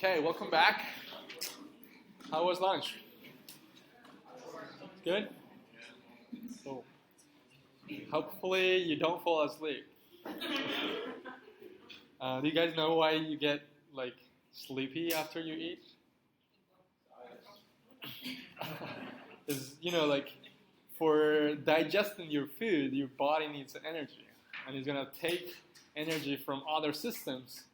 Okay, welcome back. How was lunch? Good? So, hopefully you don't fall asleep. Do you guys know why you get like sleepy after you eat? Is like for digesting your food, your body needs energy, and it's gonna take energy from other systems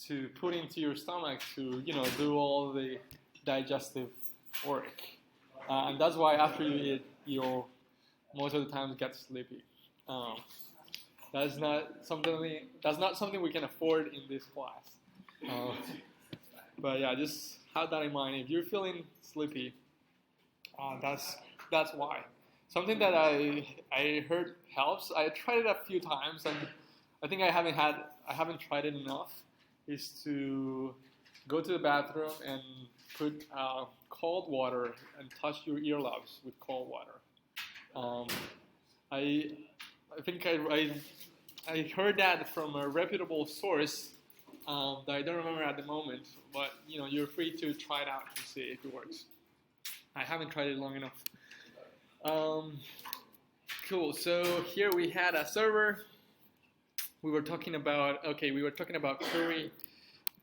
to put into your stomach to do all the digestive work, and that's why after you eat, you'll most of the time get sleepy. That's not something we can afford in this class. But yeah, just have that in mind. If you're feeling sleepy, that's why. Something that I heard helps. I tried it a few times, and I think I haven't tried it enough. Is to go to the bathroom and put cold water and touch your earlobes with cold water. I think I heard that from a reputable source that I don't remember at the moment, but you're free to try it out and see if it works. I haven't tried it long enough. Cool. So here we had a server. We were talking about query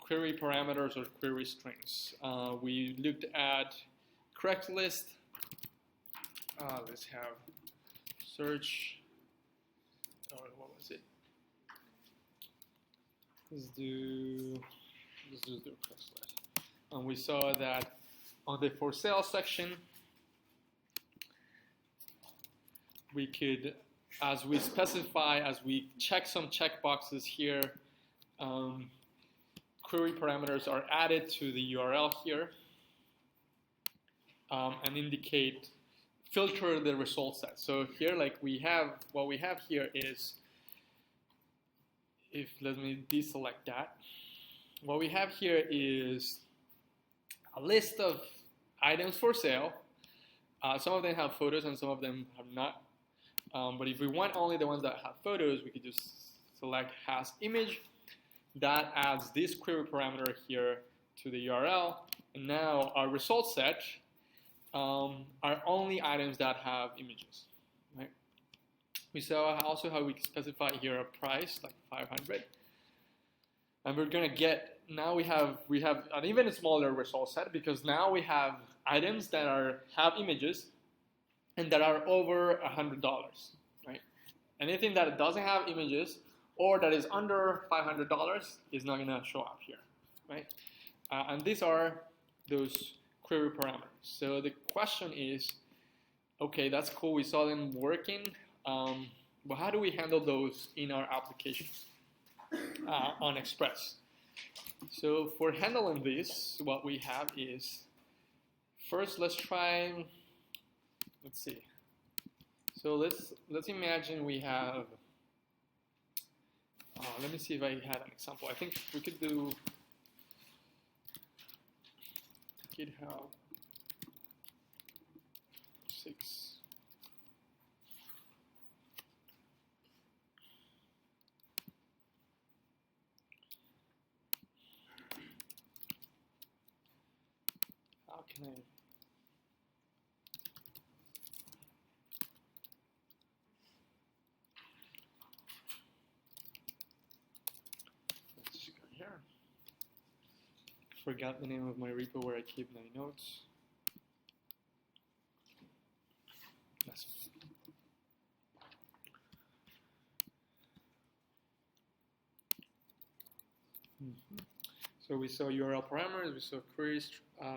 parameters or query strings. We looked at correct list. Let's have search. What was it? Let's do correct list. And we saw that on the for sale section, we could, as we check some checkboxes here, query parameters are added to the URL here and filter the result set. So here, what we have here is, let me deselect that. What we have here is a list of items for sale. Some of them have photos and some of them have not. But if we want only the ones that have photos, we could just select has image. That adds this query parameter here to the URL. And now our result set are only items that have images. Right? We saw also how we can specify here a price, like 500. And we're going to get, now we have an even smaller result set because now we have items that have images and that are over $100, right? Anything that doesn't have images or that is under $500 is not gonna show up here, right? And these are those query parameters. So the question is, okay, that's cool, we saw them working, but how do we handle those in our applications on Express? So for handling this, what we have is, first let's see. So let's imagine we have. Let me see if I had an example. I think we could do GitHub 6. How can I? Forgot the name of my repo where I keep my notes. That's So we saw URL parameters, we saw queries.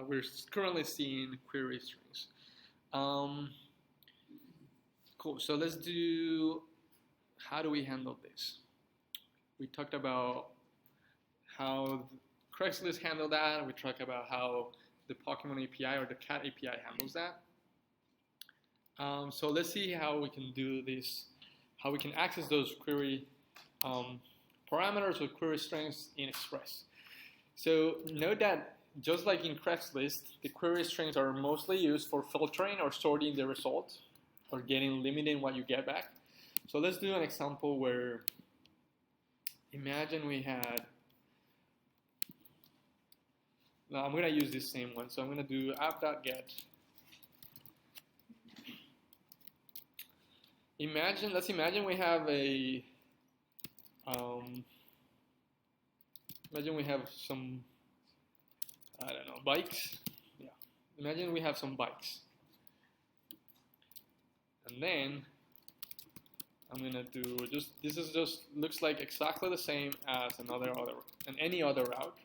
We're currently seeing query strings. Cool. So let's do. How do we handle this? We talked about how Craigslist handle that. We talk about how the Pokemon API or the Cat API handles that. So let's see how we can do this, how we can access those query parameters or query strings in Express. So note that just like in Craigslist, the query strings are mostly used for filtering or sorting the result or limiting what you get back. So let's do an example where imagine we had Now I'm going to use this same one. So I'm going to do app.get. Let's imagine we have a, imagine we have some, I don't know, bikes. Yeah, imagine we have some bikes. And then I'm gonna do this is just looks like exactly the same as any other route.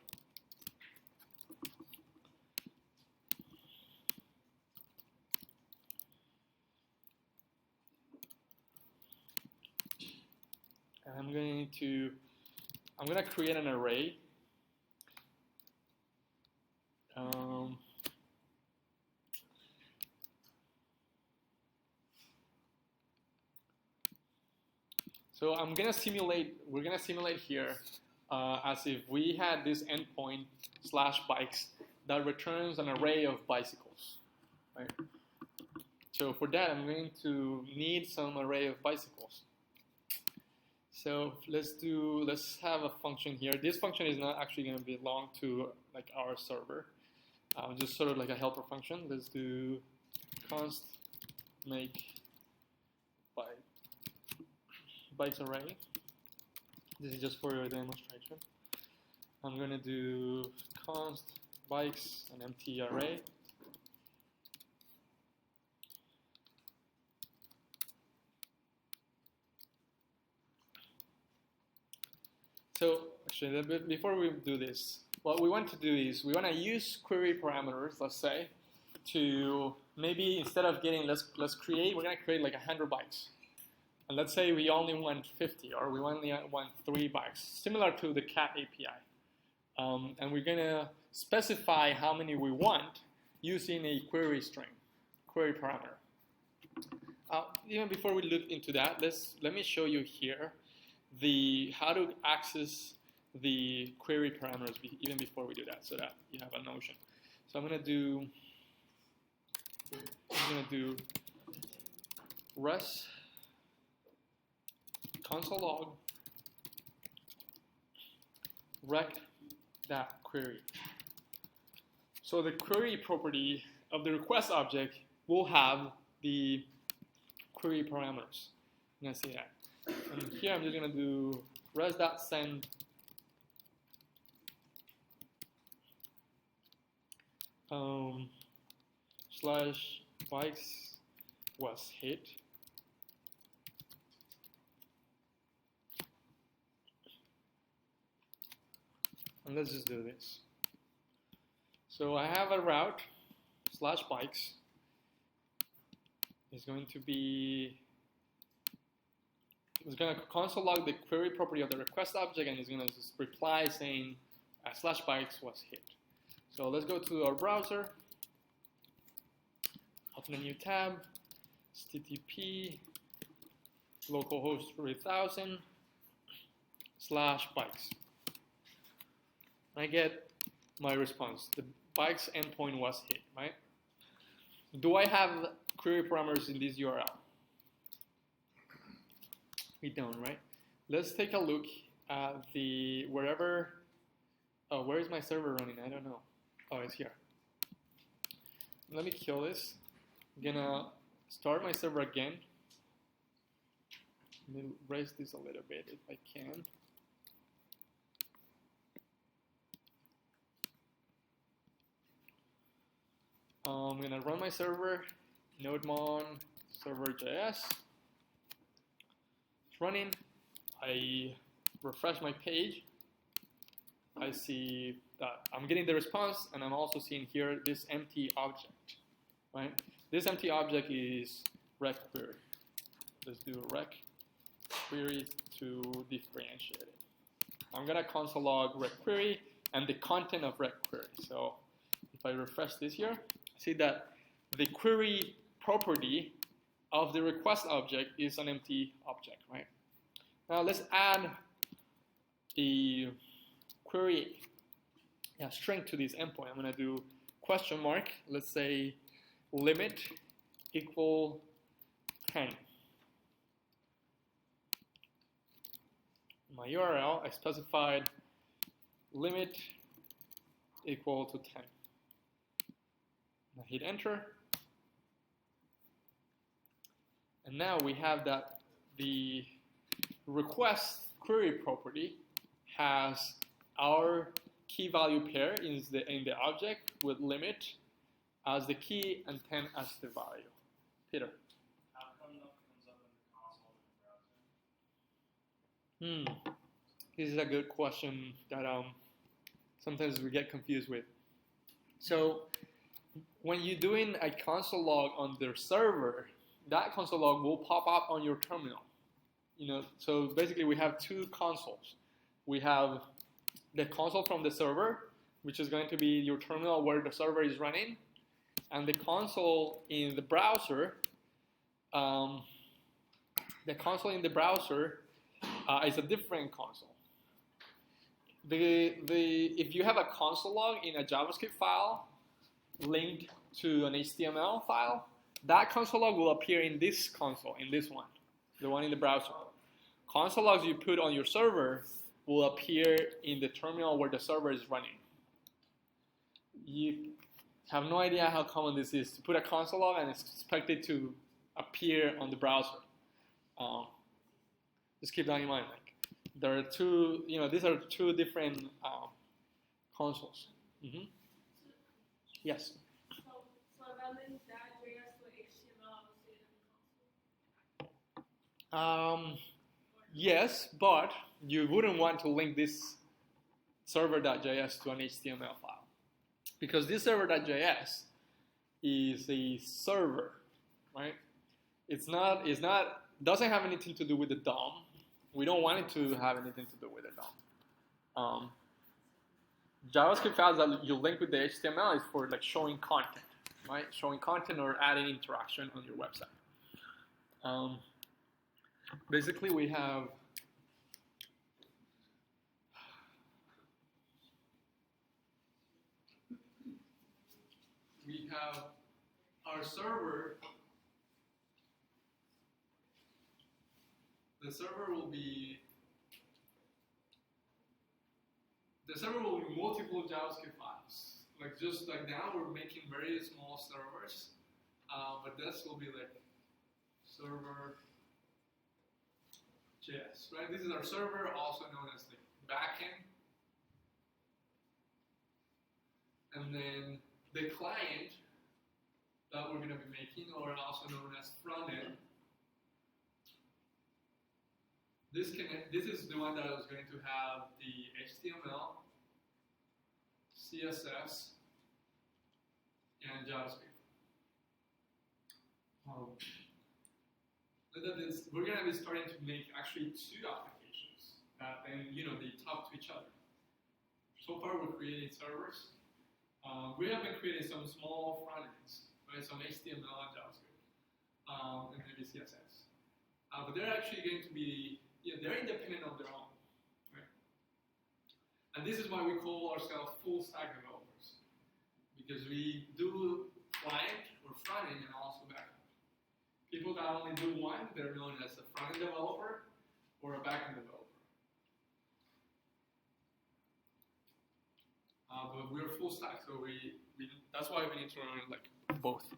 And I'm gonna create an array. So we're gonna simulate here as if we had this endpoint /bikes that returns an array of bicycles, right? So for that, I'm going to need some array of bicycles. So let's have a function here. This function is not actually going to belong to like our server, just sort of like a helper function. Let's do const make bikes array. This is just for your demonstration. I'm going to do const bikes an empty array. So actually, before we do this, what we want to do is we want to use query parameters, let's say, to maybe instead of getting, we're going to create like 100 bikes. And let's say we only want 50 or we only want 3 bikes, similar to the cat API. And we're going to specify how many we want using a query string, query parameter. Even before we look into that, let me show you here how to access the query parameters even before we do that, so that you have a notion. So I'm going to do res console log rec that query. So the query property of the request object will have the query parameters. I'm going to see that. And here I'm just going to do res.send /bikes was hit. And let's just do this. So I have a route /bikes is going to be, it's going to console log the query property of the request object, and it's going to just reply saying /bikes was hit. So let's go to our browser, open a new tab, http localhost 3000 /bikes. I get my response. The bikes endpoint was hit, right? Do I have query parameters in this URL? We don't, right? Let's take a look at where is my server running? I don't know. Oh, it's here. Let me kill this. I'm gonna start my server again. Let me raise this a little bit if I can. I'm gonna run my server, nodemon server.js. It's running. I refresh my page. I see that I'm getting the response, and I'm also seeing here this empty object, right? This empty object is rec query. Let's do rec query to differentiate it. I'm gonna console log rec query and the content of rec query. So if I refresh this here, see that the query property of the request object is an empty object, right? Now let's add a query string to this endpoint. I'm going to do question mark. Let's say limit equal 10. My URL, I specified limit equal to 10. Now hit enter. And now we have that the request query property has our key value pair in the object with limit as the key and 10 as the value. Peter. How come nothing comes up in the browser? This is a good question that sometimes we get confused with. So when you're doing a console log on the server, that console log will pop up on your terminal. So basically we have two consoles. We have the console from the server, which is going to be your terminal where the server is running, and the console in the browser. The console in the browser is a different console. If you have a console log in a JavaScript file linked to an HTML file, that console log will appear in this console, in this one, the one in the browser. Console logs you put on your server will appear in the terminal where the server is running. You have no idea how common this is to put a console log and expect it to appear on the browser. Just keep that in mind. There are two, these are two different consoles. Yes. So if I link that JS to HTML, I will see it in the console? Yes, but you wouldn't want to link this server.js to an HTML file, because this server.js is a server, right? Doesn't have anything to do with the DOM. We don't want it to have anything to do with the DOM. JavaScript files that you link with the HTML is for showing content, right? Showing content or adding interaction on your website. Basically, we have our server. The server will be multiple JavaScript files. Just like now, we're making very small servers, but this will be server JS, right? This is our server, also known as the backend. And then the client that we're going to be making, or also known as front end. This is the one that is going to have the HTML, CSS, and JavaScript. We're going to be starting to make actually two applications that then they talk to each other. So far, we're creating servers. We have been creating some small front ends, right? Some HTML and JavaScript, and maybe CSS. But they're actually going to be they're independent of their own, right? And this is why we call ourselves full stack developers, because we do client or front end and also back end. People that only do one, they're known as a front end developer or a back end developer. But we're full stack, so that's why we need to learn both.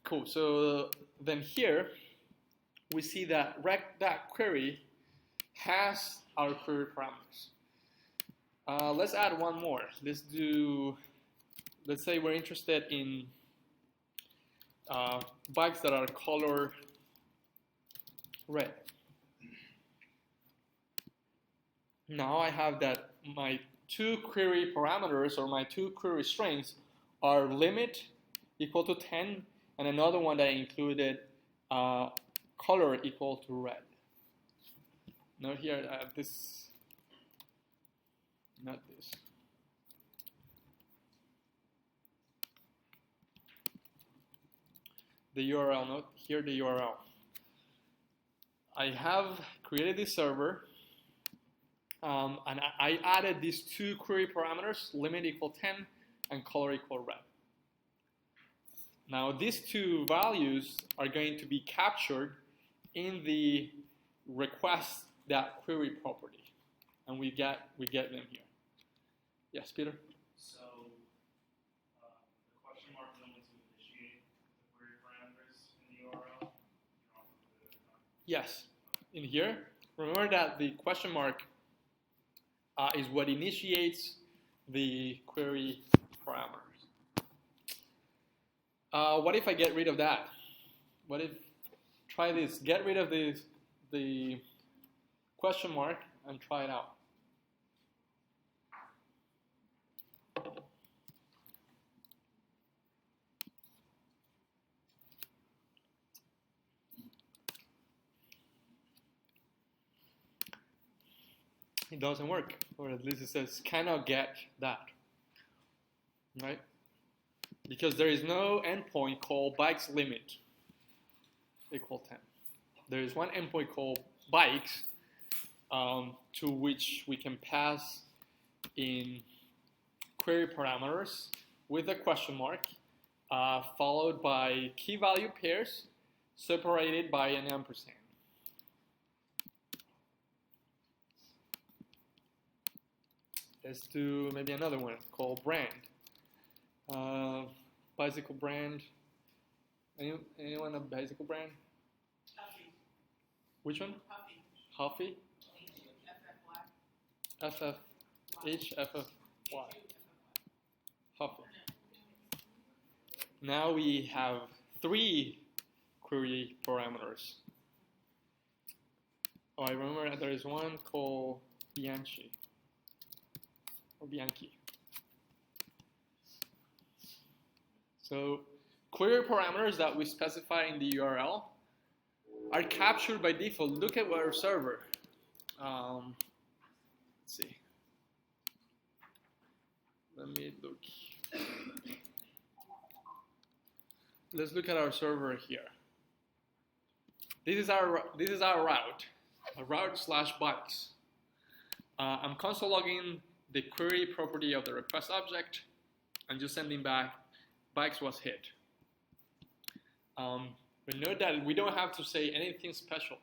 Cool. So then here we see that that query has our query parameters. Let's add one more. Let's say we're interested in bikes that are color red. Now I have that my two query parameters, or my two query strings, are limit equal to 10, and another one that I included color equal to red. Now here I have this, not this. The URL, note here the URL. I have created this server, and I added these two query parameters, limit equal 10 and color equal red. Now these two values are going to be captured in the request that query property, and we get them here. Yes, Peter? So, the question mark is only to initiate the query parameters in the URL. Yes. In here, remember that the question mark is what initiates the query parameters. What if I get rid of that? What if, try this, get rid of the question mark and try it out. It doesn't work, or at least it says cannot get that, right? Because there is no endpoint called bikes limit equal 10. There is one endpoint called bikes to which we can pass in query parameters with a question mark followed by key value pairs separated by an ampersand. Let's do maybe another one called brand. Bicycle brand. Anyone a bicycle brand? Huffy. Which one? Huffy. Huffy? FFY. FFY. Huffy. Now we have 3 query parameters. Oh, I remember there is one called Bianchi. Or Bianchi. So query parameters that we specify in the URL are captured by default. Look at our server. Let's see. Let me look. Let's look at our server here. This is our route, a route/bikes. I'm console logging the query property of the request object and just sending back bikes was hit. But note that we don't have to say anything special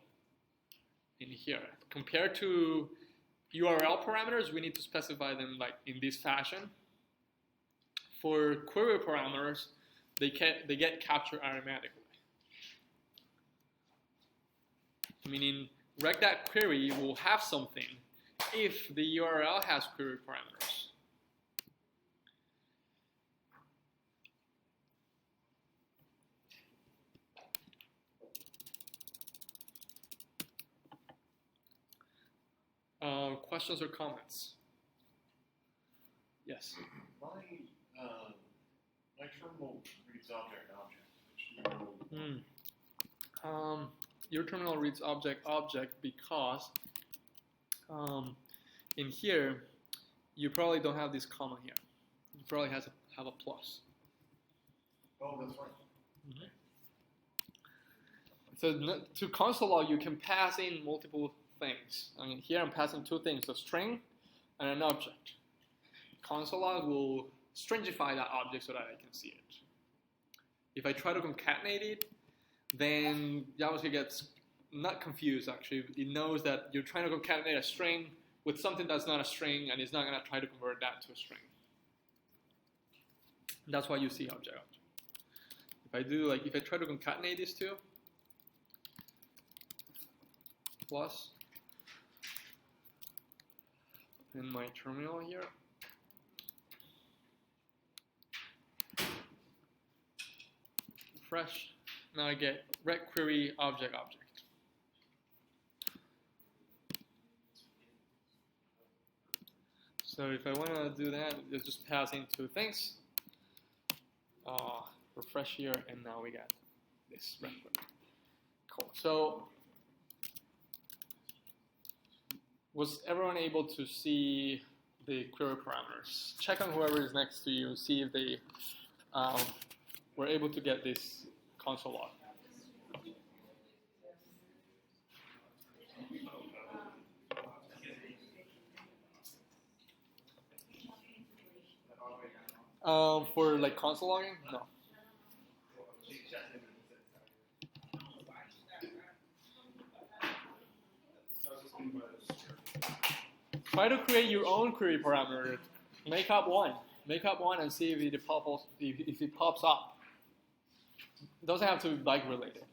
in here. Compared to URL parameters, we need to specify them like in this fashion. For query parameters, they get captured automatically. Meaning, rec.query will have something if the URL has query parameters. Questions or comments? Yes. My terminal reads object. Your terminal reads object because in here you probably don't have this comma here. You probably have a plus. Oh, that's right. So to console log, you can pass in multiple things. I mean, here I'm passing 2 things: a string and an object. Console log will stringify that object so that I can see it. If I try to concatenate it, then JavaScript gets not confused. Actually, it knows that you're trying to concatenate a string with something that's not a string, and it's not going to try to convert that to a string. That's why you see object. If I try to concatenate these two, plus in my terminal here, refresh. Now I get rec query object. So if I want to do that, you just pass in 2 things. Refresh here, and now we got this rec query. Cool. So was everyone able to see the query parameters? Check on whoever is next to you, see if they were able to get this console log. For like console logging? No. Try to create your own query parameter Make up one. Make up one and see if it pops up. It doesn't have to be bike related.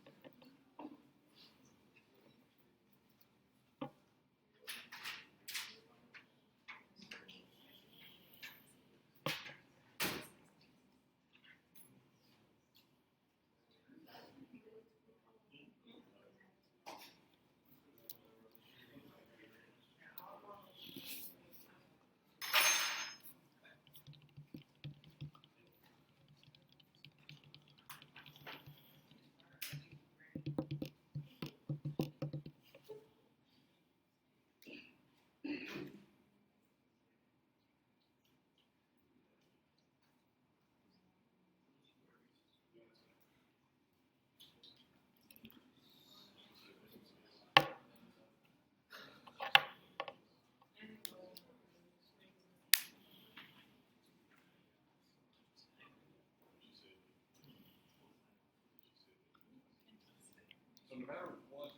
So no matter what,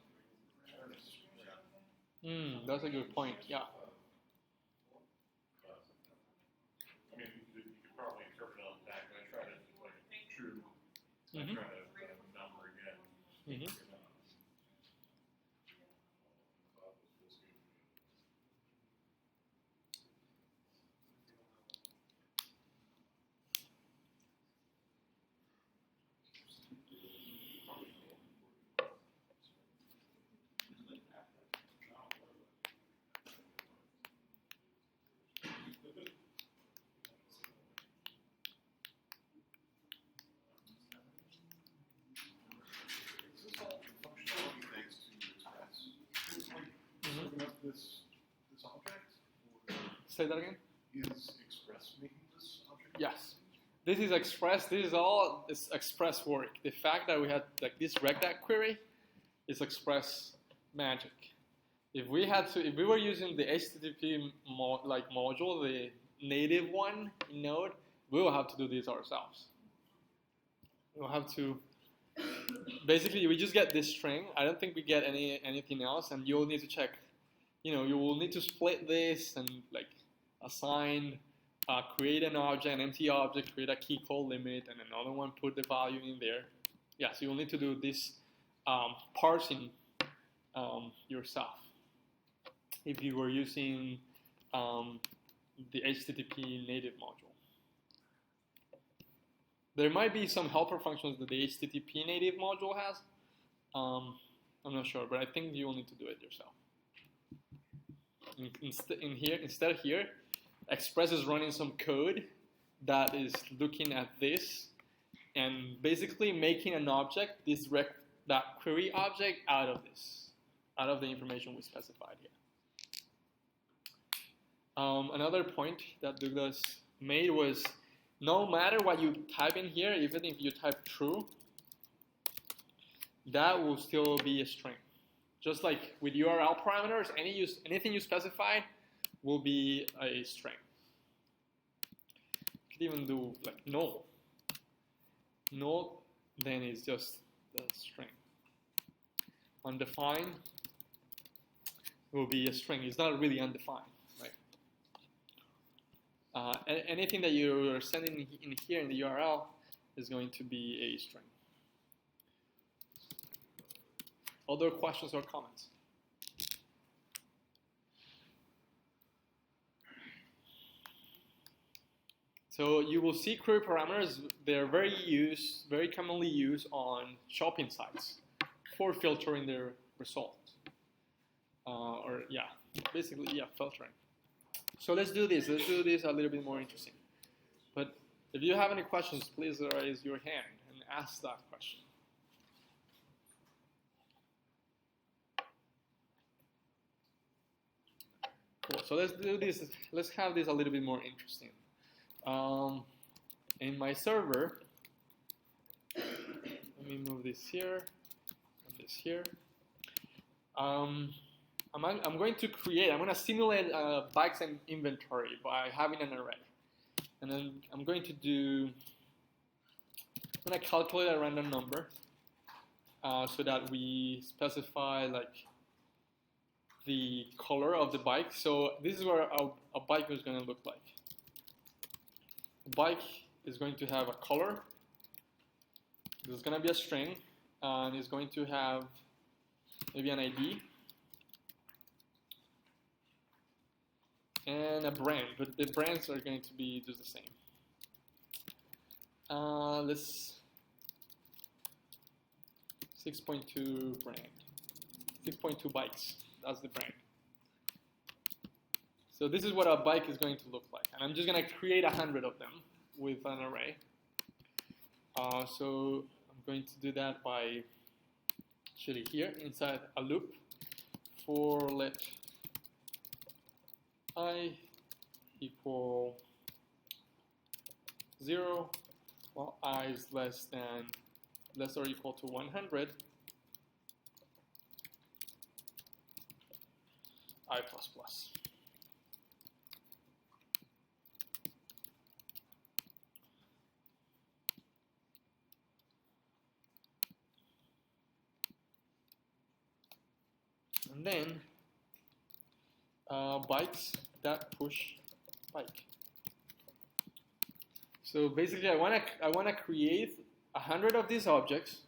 That's a good point. Yeah. I mean, you could probably interpret it on that. I try to like true. I Mhm. try to number again. Mhm. Is this all functionality thanks to Express? Mhm. Looking up this object? Or Say that again. is Express making this object? Yes. This is Express. This is all this Express work. The fact that we had like this regdat query is Express magic. If we were using the HTTP module, the native one in Node, we will have to do this ourselves. We'll have to. Basically, we just get this string. I don't think we get anything else, and you'll need to check. You will need to split this and like assign, create an object, an empty object, create a key call limit, and another one, put the value in there. Yeah, so you'll need to do this parsing yourself if you were using the HTTP native module. There might be some helper functions that the HTTP native module has. I'm not sure, but I think you will need to do it yourself. Instead here, Express is running some code that is looking at this and basically making an object, that query object, out of this, out of the information we specified here. Another point that Douglas made was, no matter what you type in here, even if you type true, that will still be a string. Just like with URL parameters, anything you specify will be a string. You could even do like null. Null then is just the string. Undefined will be a string. It's not really undefined, right? Anything that you're sending in here in the URL is going to be a string. Other questions or comments? So you will see query parameters. They're very commonly used on shopping sites for filtering their results. Basically, filtering. So let's do this. Let's do this a little bit more interesting. But if you have any questions, please raise your hand and ask that question. Cool. So let's do this. Let's have this a little bit more interesting. In my server, let me move this here and this here. I'm going to simulate bikes and inventory by having an array. And then I'm going to calculate a random number so that we specify like the color of the bike. So this is what a bike is going to look like. bike is going to have a color. There's going to be a string, and it's going to have maybe an ID and a brand, but the brands are going to be just the same. Let's 6.2 brand, 6.2 bikes. That's the brand. So this is what a bike is going to look like, and I'm just going to create 100 of them with an array. So I'm going to do that by actually here inside a loop for let I equal 0 while I is less or equal to 100, I plus plus. And then bikes that push bike. So basically, I wanna create 100 of these objects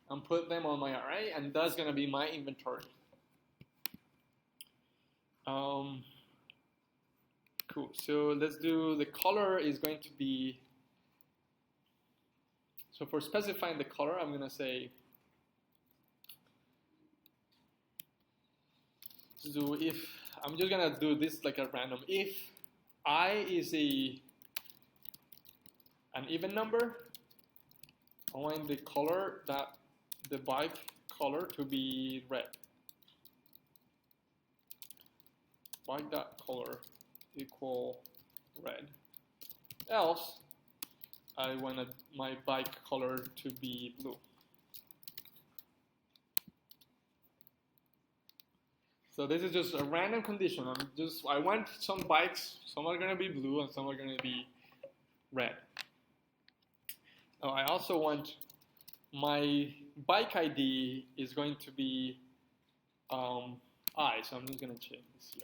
and put them on my array, and that's gonna be my inventory. Cool. So let's do the color is going to be. So for specifying the color, I'm gonna say. So if I'm just gonna do this like a random, if I is an even number, I want the color that the bike color to be red. Bike dot color equal red. Else, I want my bike color to be blue. So this is just a random condition. I want some bikes, some are gonna be blue and some are gonna be red. Now I also want my bike ID is going to be I, so I'm just gonna change this here.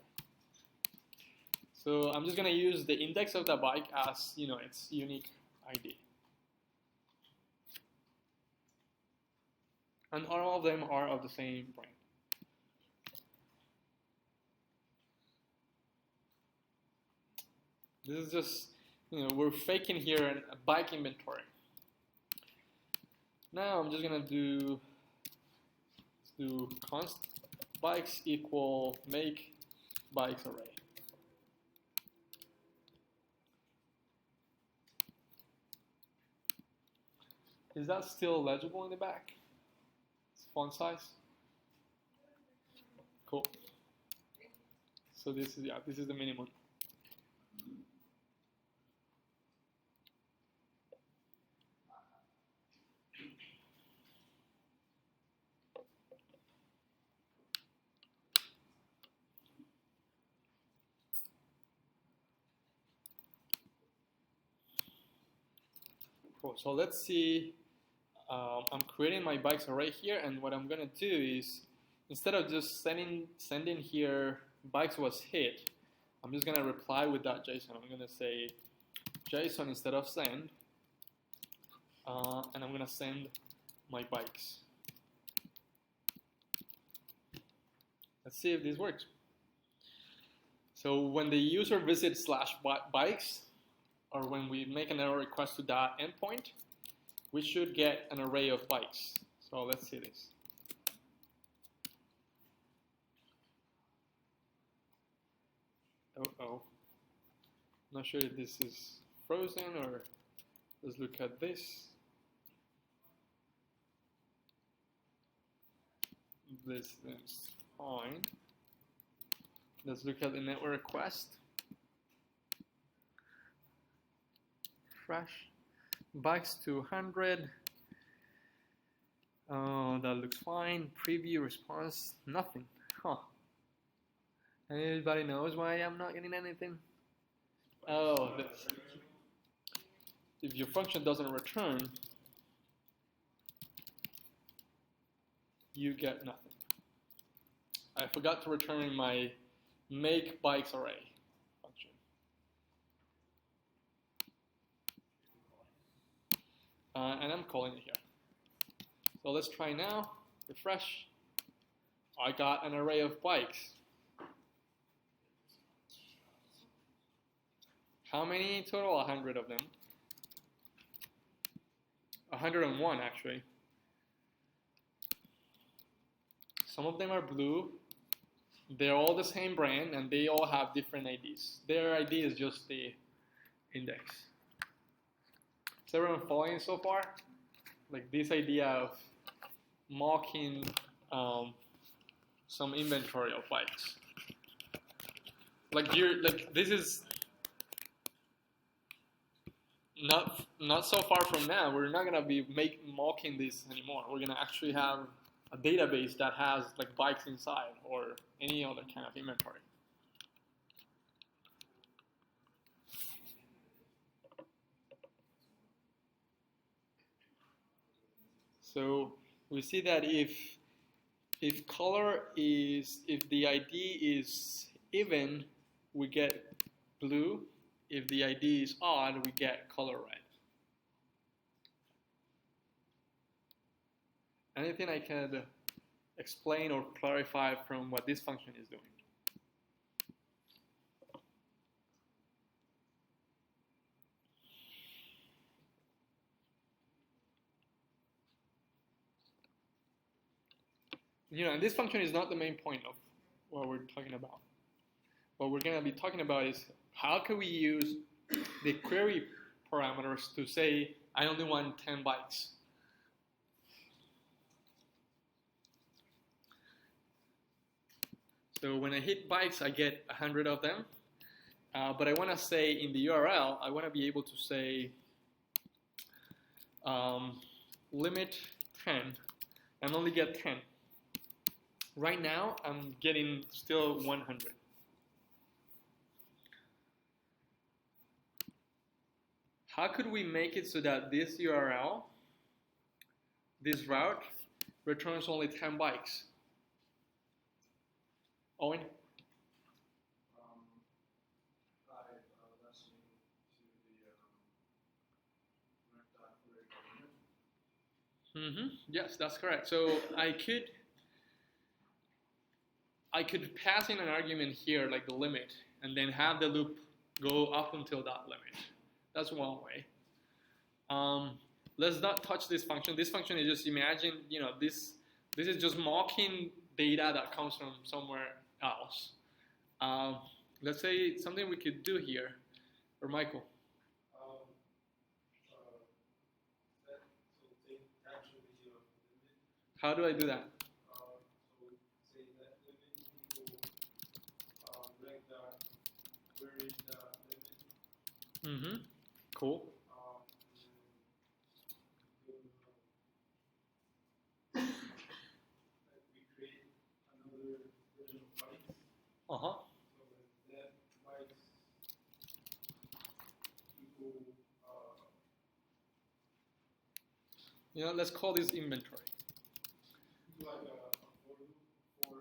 So I'm just gonna use the index of the bike as its unique ID. And all of them are of the same brand. This is just, we're faking here a bike inventory. Now I'm just gonna do const bikes equal make bikes array. Is that still legible in the back? It's font size? Cool. So this is the minimum. Cool. So let's see. I'm creating my bikes array here, and what I'm gonna do is, instead of just sending here bikes was hit, I'm just gonna reply with that JSON. I'm gonna say JSON instead of send, and I'm gonna send my bikes. Let's see if this works. So when the user visits /bikes, or when we make an error request to that endpoint, we should get an array of bikes. So let's see this. Uh-oh. Not sure if this is frozen, or let's look at this. This is fine. Let's look at the network request. Fresh. Bikes 200. Oh, that looks fine. Preview response, nothing. Huh. Anybody knows why I'm not getting anything? Oh, if your function doesn't return, you get nothing. I forgot to return my make bikes array function. and I'm calling it here. So let's try now, refresh. I got an array of bikes. How many in total? 100 of them. 101 actually. Some of them are blue. They're all the same brand and they all have different IDs. Their ID is just the index. Is everyone following so far? Like this idea of mocking some inventory of bikes. Like this is not so far from now. We're not gonna be mocking this anymore. We're gonna actually have a database that has like bikes inside or any other kind of inventory. So we see that if the ID is even, we get blue. If the ID is odd, we get color red. Anything I can explain or clarify from what this function is doing? And this function is not the main point of what we're talking about. What we're going to be talking about is how can we use the query parameters to say, I only want 10 bytes. So when I hit bytes, I get 100 of them. But I want to say in the URL, I want to be able to say limit 10 and only get 10. Right now, I'm getting still 100. How could we make it so that this URL, this route, returns only 10 bytes? Owen? Yes, that's correct. So I could pass in an argument here, like the limit, and then have the loop go up until that limit. That's one way. Let's not touch this function. This function is just imagine, this is just mocking data that comes from somewhere else. Let's say something we could do here, or Michael. How do I do that? Cool. We create another version of bytes. Uh-huh. So that bytes equal. Let's call this inventory. Like a for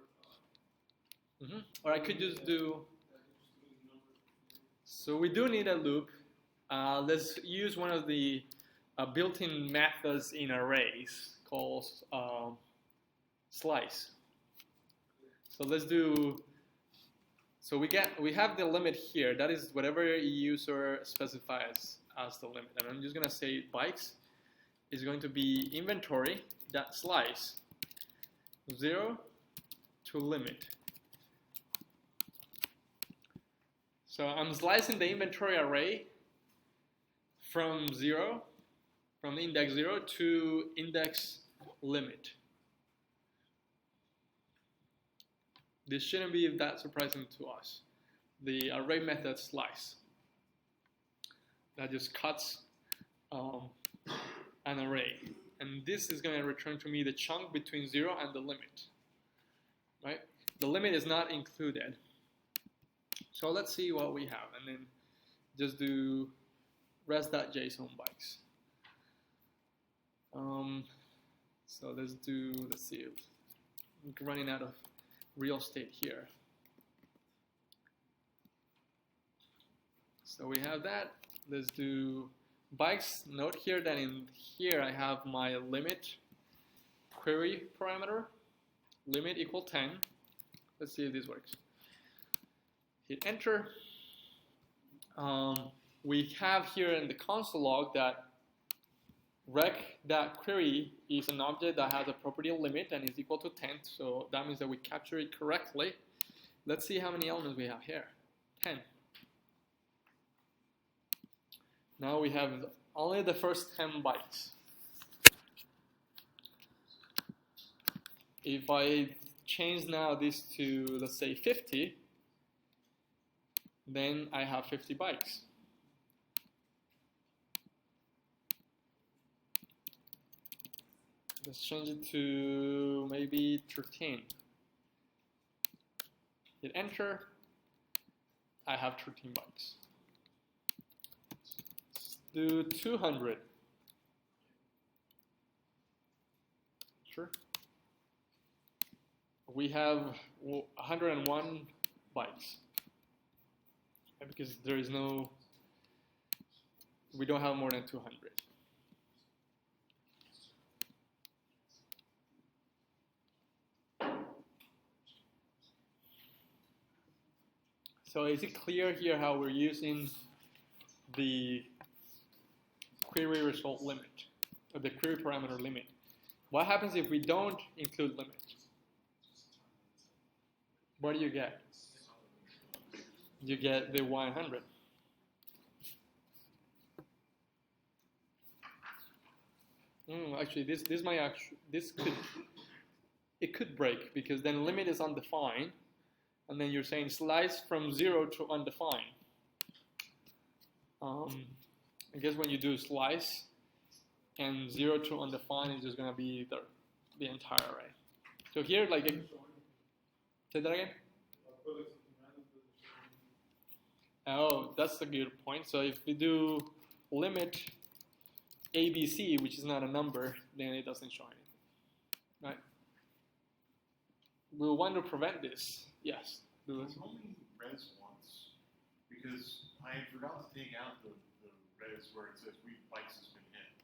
Or I could just do. So we do need a loop. Let's use one of the built-in methods in arrays called slice. So let's do. So we have the limit here. That is whatever a user specifies as the limit. And I'm just gonna say bytes is going to be inventory that slice 0 to limit. So I'm slicing the inventory array from the index 0 to index limit. This shouldn't be that surprising to us. The array method slice that just cuts an array. And this is going to return to me the chunk between 0 and the limit. Right? The limit is not included. So let's see what we have, and then just do res.json bikes. So let's see, I'm running out of real estate here. So we have that. Let's do bikes, note here that in here I have my limit query parameter, limit equal 10. Let's see if this works. Hit enter. We have here in the console log that rec.query is an object that has a property limit and is equal to 10, so that means that we capture it correctly. Let's see how many elements we have here. 10. Now we have only the first 10 bytes. If I change now this to, let's say, 50, then I have 50 bytes. Let's change it to maybe 13. Hit enter. I have 13 bytes. Let's do 200. Sure. We have 101 bytes. Because there is no, we don't have more than 200. So is it clear here how we're using the query result limit, or the query parameter limit? What happens if we don't include limit? What do you get? You get the 100. Actually, it could break, because then limit is undefined, and then you're saying slice from 0 to undefined. I guess when you do slice and 0 to undefined, it's just going to be the entire array. So here, like, say that again? Oh, that's a good point. So if we do limit ABC, which is not a number, then it doesn't show anything, right? We'll want to prevent this. Yes. Do it. Only res once, because I forgot to take out the res where it says read bikes has been hit,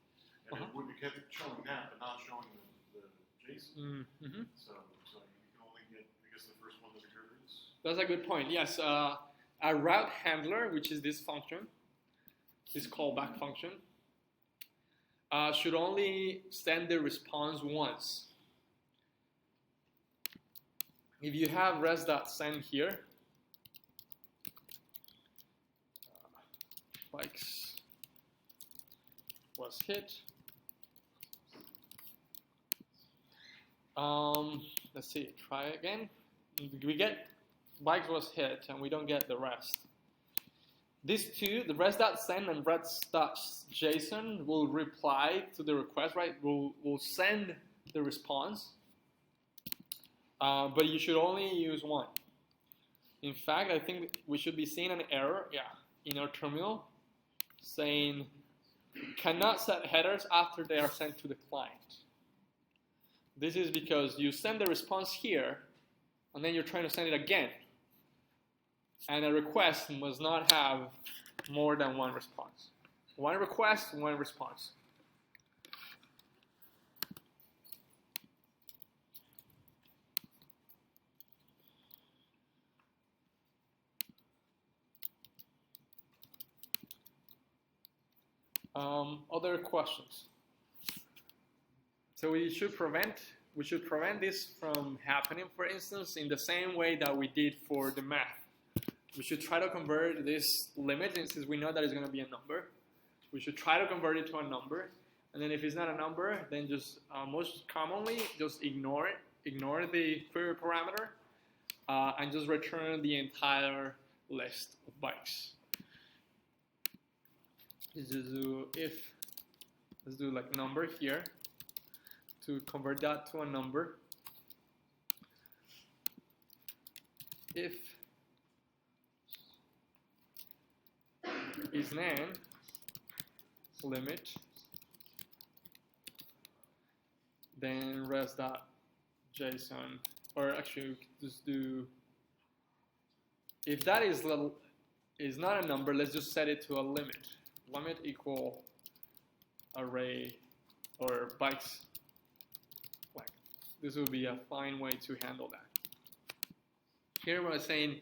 and it would be kept showing that, but not showing the JSON. So you can only get, I guess, the first one that occurs. That's a good point. Yes. A route handler, which is this function, this callback function, should only send the response once. If you have res.send here, bikes was hit. Let's see, try again. We get bikes was hit and we don't get the rest. These two, the res.send and res.json, will reply to the request, right? Will send the response. But you should only use one. In fact, I think we should be seeing an error, in our terminal, saying cannot set headers after they are sent to the client. This is because you send the response here, and then you're trying to send it again. And a request must not have more than one response. One request, one response. Other questions? So we should prevent this from happening, for instance, in the same way that we did for the math. We should try to convert this limit, and since we know that it's going to be a number, we should try to convert it to a number. And then if it's not a number, then just most commonly just ignore it, ignore the query parameter, and just return the entire list of bytes. Let's do let's do like number here to convert that to a number. If is nan limit, then res.json, or actually we could just do, if that is not a number, let's just set it to a limit. Limit equal array or bikes length. This would be a fine way to handle that. Here we're saying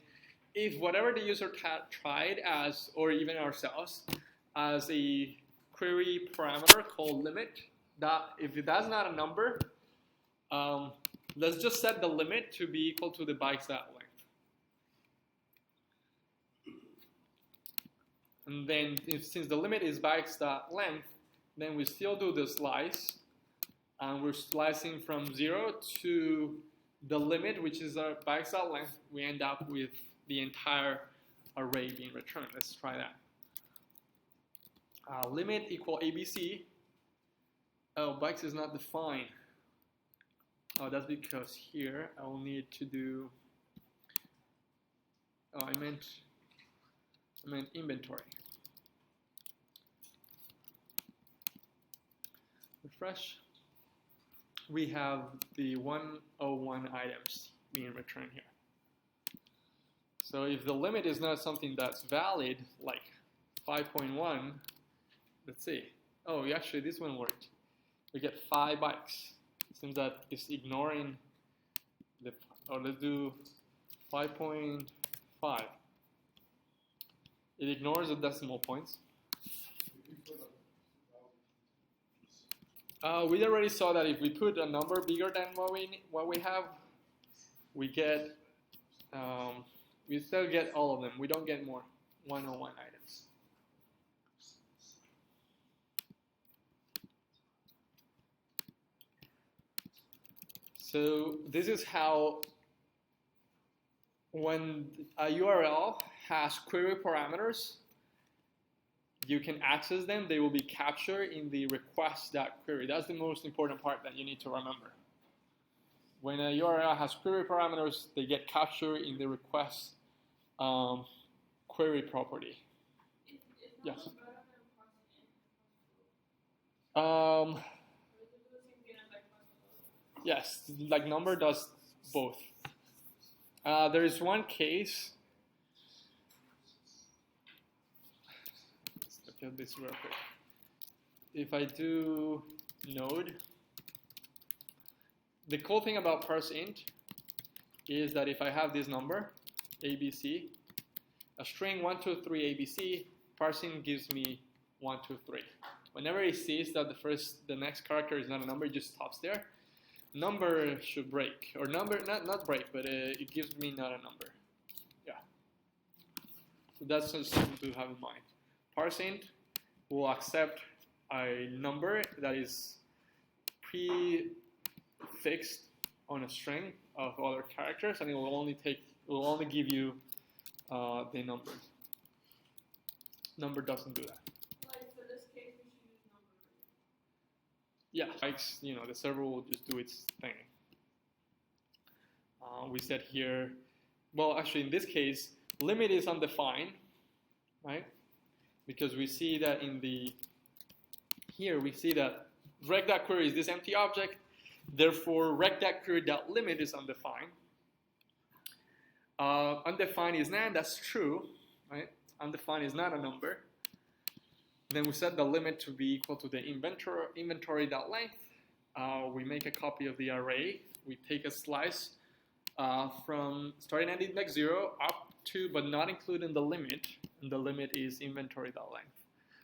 if whatever the user tried as, or even ourselves, as a query parameter called limit, that if that's not a number, let's just set the limit to be equal to the bikes length. And then since the limit is bikes.length, then we still do the slice. And we're slicing from 0 to the limit, which is our bikes.length. We end up with the entire array being returned. Let's try that. Limit equal ABC. Oh, bikes is not defined. Oh, that's because here I will need to do. Oh, I meant inventory. Refresh. We have the 101 items being returned here. So if the limit is not something that's valid, like 5.1, let's see. Oh, actually this one worked. We get 5 bikes. It seems that it's ignoring the, or let's do 5.5. It ignores the decimal points. We already saw that if we put a number bigger than what we have, we get we still get all of them. We don't get more 101 items. So this is how, when a URL has query parameters, you can access them. They will be captured in the request.query. That's the most important part that you need to remember. When a URL has query parameters, they get captured in the request query property. Yes. Yes, like number does both. There is one case. Let's look at this real quick. If I do node, the cool thing about parseInt is that if I have this number, ABC, a string 123 ABC, parseInt gives me 123. Whenever it sees that the next character is not a number, it just stops there. Number should break, or number not break, but it gives me not a number. Yeah. So that's just something to have in mind. parseInt will accept a number that is prefixed on a string of other characters, and it will only give you the number. Number doesn't do that. Like for this case, we should use number. Yeah, the server will just do its thing. We said here, well, actually in this case, limit is undefined, right? Because we see that here we see that rec.query is this empty object, therefore rec.query.limit is undefined. Undefined is NaN, that's true, right? Undefined is not a number. Then we set the limit to be equal to the inventory.length. We make a copy of the array. We take a slice from starting at index 0 up to, but not including the limit, and the limit is inventory.length.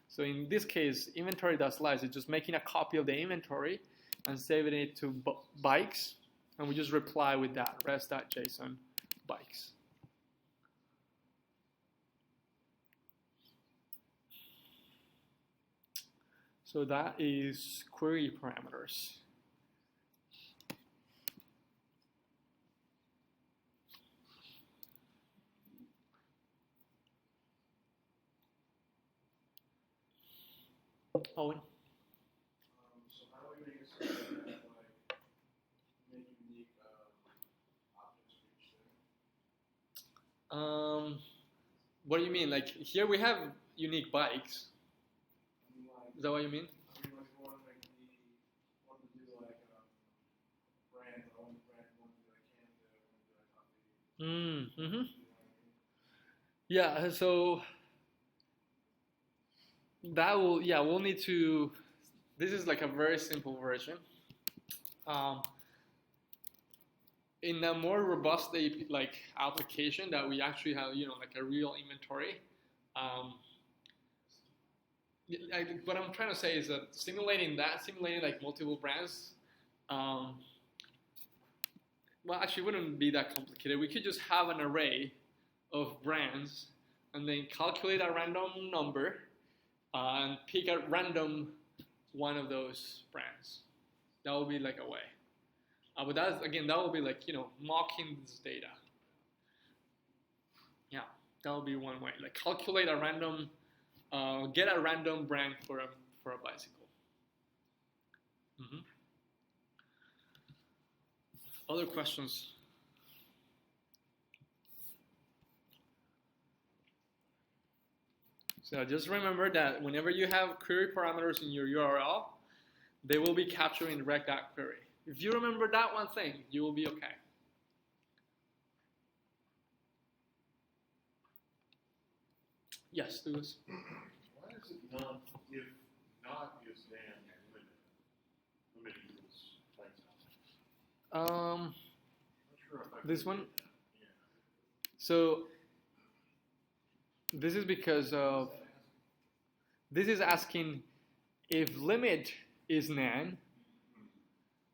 So in this case, inventory.slice is just making a copy of the inventory and saving it to bikes, and we just reply with that, res.json bikes. So that is query parameters. Owen? So how do we make a system that make unique objects for each thing? What do you mean? Like here we have unique bikes. Is that what you mean? I mean, like, want to do like brand, but only brand, want to do like Canada, want to do like coffee. Yeah, so that will, we'll need to this is like a very simple version. In a more robust like application that we actually have, like a real inventory. What I'm trying to say is that simulating like multiple brands, well, actually, wouldn't be that complicated. We could just have an array of brands and then calculate a random number and pick a random one of those brands. That would be like a way. But that would be like, mocking this data. Yeah, that would be one way. Like calculate a random, get a random brand for a bicycle. Other questions? So just remember that whenever you have query parameters in your URL, they will be captured in the rec.query. If you remember that one thing, you will be okay. Yes, Louis? Why is it not, if not is then limited equals bytes? Not sure if I This one? Yeah. So this is because of, this is asking if limit is nan,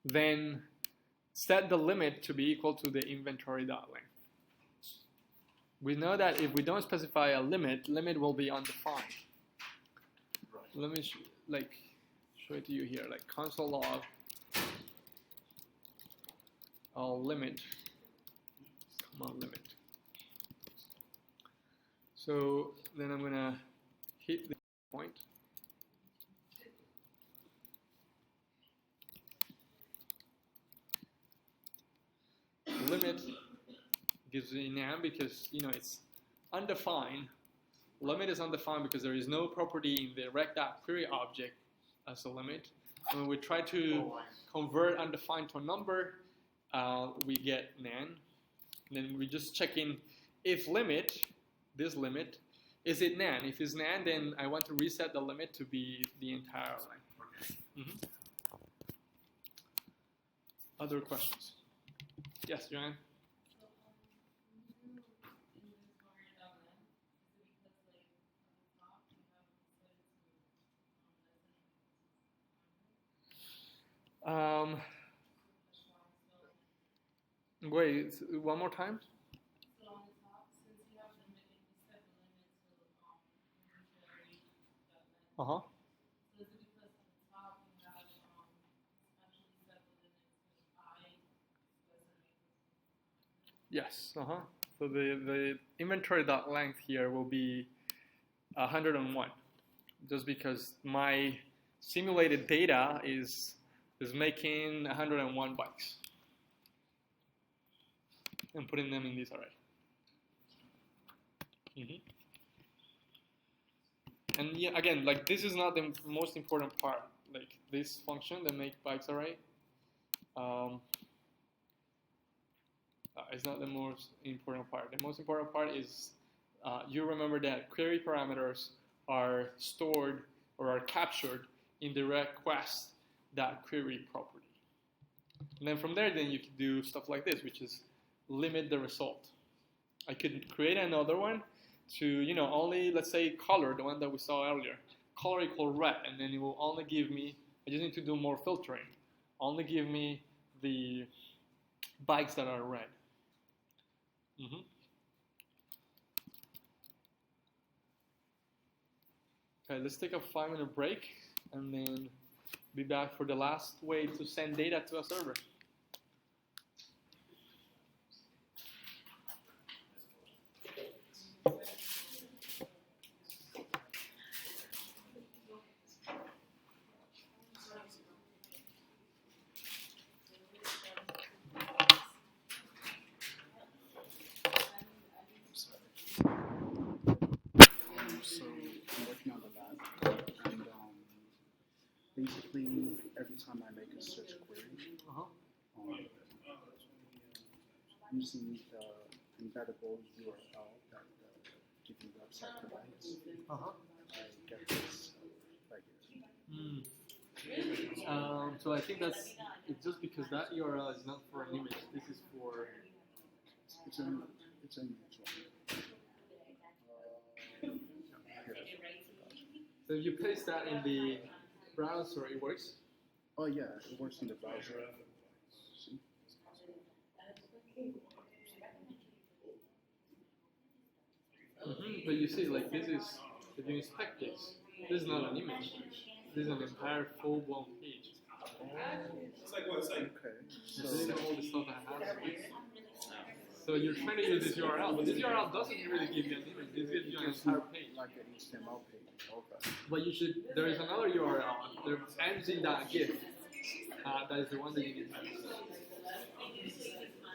then set the limit to be equal to the inventory.length. We know that if we don't specify a limit will be undefined. Right. Let me show it to you here, like console log limit, limit. So then I'm gonna hit the point. Limit gives me nan because it's undefined. Limit is undefined because there is no property in the rec.query object as a limit. And when we try to convert undefined to a number, we get nan. And then we just check in if limit, this limit, is it nan? If it's nan, then I want to reset the limit to be the entire length. Okay. Other questions? Yes, Joanne? Wait, one more time? So on the top, since you have the limit, you set the limit to inventory that Uh-huh. So is it because on the top you have actually set the limit to I? Yes, uh-huh. So the inventory.length here will be 101, just because my simulated data is making 101 bikes and putting them in this array. And yeah, again, like this is not the most important part. Like this function, the make bikes array, it's not the most important part. The most important part is you remember that query parameters are stored or are captured in the request.query property. And then from there, then you could do stuff like this, which is limit the result. I could create another one to, only, let's say, color, the one that we saw earlier. Color equal red, and then it will only give me, I just need to do more filtering, only give me the bikes that are red. Okay, let's take a 5-minute break, and then be back for the last way to send data to a server. So I'm working on the lab, and basically every time I make a search query, using the embeddable URL that the given website provides, I get this right here. So I think it's just because that URL is not for an image. This is for. It's an image. So if you paste that in the browser, it works. Oh yeah, it works in the browser. See? But you see, like this is, if you inspect this, this is not an image. This is an entire full-blown page. Okay. So this is all the stuff I have. So you're trying to use this URL, but this URL doesn't really give you an image. This gives you an entire page. Like an HTML page. Okay. But you should. There is another URL. There's ng.gif. That is the one that you need to use.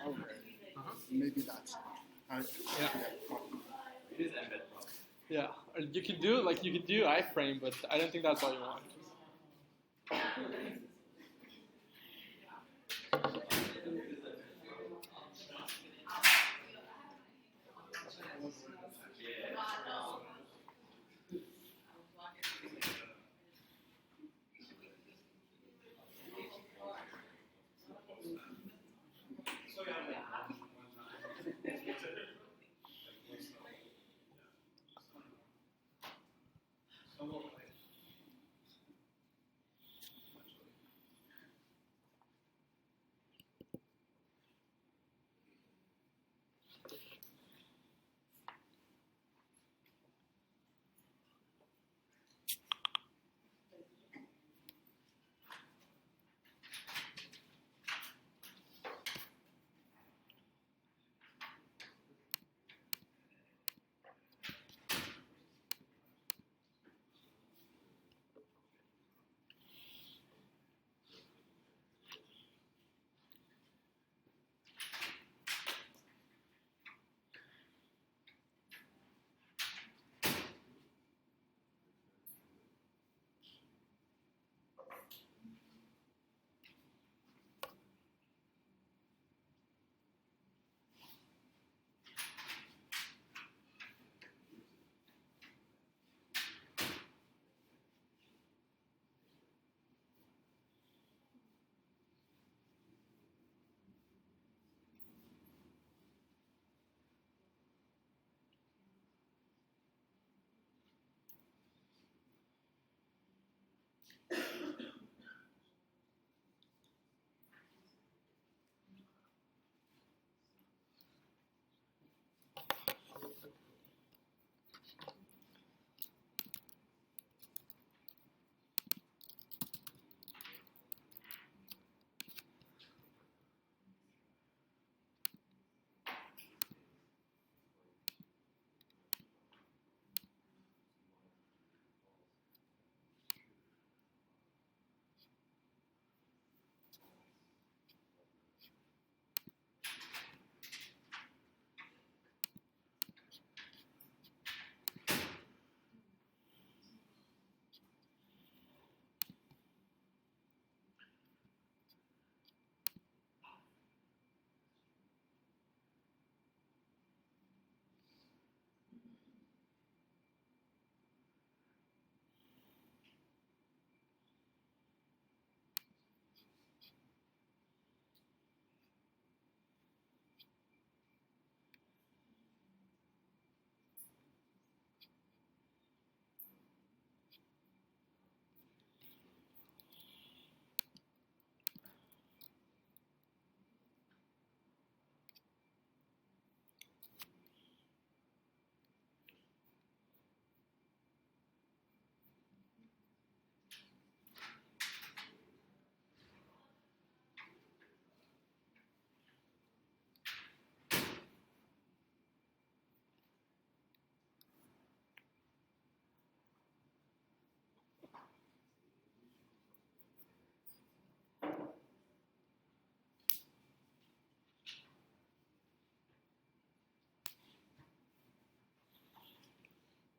Okay. Maybe that's. Yeah. Yeah. Or you could do iframe, but I don't think that's all you want.